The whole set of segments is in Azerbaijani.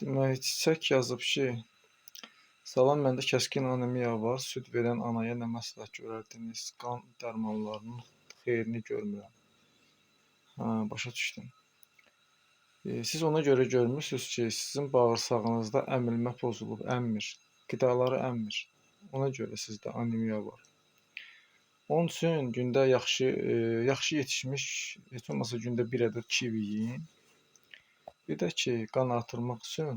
Demək, çiçək yazıb ki, salam, məndə kəskin anemiya var. Süd verən anaya nə məsləhət görərdiniz? Qan dərmanlarının xeyrini görmürəm. Başa düşdüm. Siz ona görə görmürsünüz ki, sizin bağırsağınızda əmilmə pozulub, əmmir. Qidaları əmmir. Ona görə sizdə anemiya var. Onun üçün gündə yaxşı yetişmiş, heç olmasa gündə bir ədəd kivi yeyin. Bir də ki, qan artırmaq üçün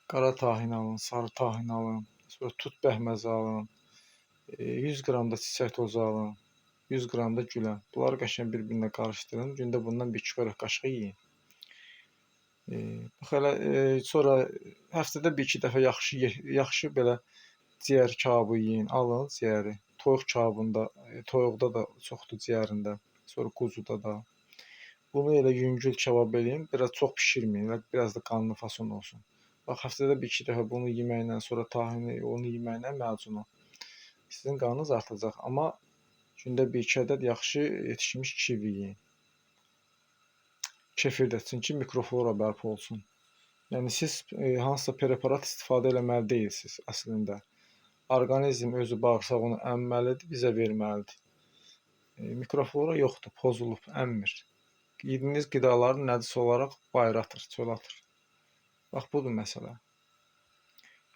qara tahin alın, sarı tahin alın, sonra tut bəhməzi alın, 100 qram da çiçək tozu alın, 100 qram da gülən. Bunları qəşəng bir-birinə qarışdırın. Gündə bundan 1-2 xörək qaşığı yeyin. Bax elə sonra həftədə 1-2 dəfə yaxşı belə ciyər kabı yeyin. Alın ciyəri. Toyuq kabında, toyuqda da çoxdur ciyərində, sonra quzuda da. Bunu elə yüngül kabab eləyin, biraz çox bişirməyin, biraz da qanlı fason olsun. Bax, həftədə 1-2 dəfə bunu yeməklə, sonra tahini, onu yeməklə məzunu sizin qanınız artacaq. Amma gündə 1-2 ədəd yaxşı yetişmiş kivi yeyin. Kefir də, çünki mikroflora bərpa olsun. Yəni siz hansısa preparat istifadə eləməli deyilsiniz əslində. Orqanizm özü bağırsaq onu əmməlidir, bizə verməlidir. Mikroflora yoxdur, pozulub, əmmir. Yediyiniz qidaları nəcis olaraq bayıra atır, çölə atır. Bax, budur məsələ.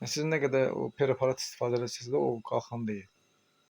Siz nə qədər o preparat istifadə etsəniz də o qalxan deyil.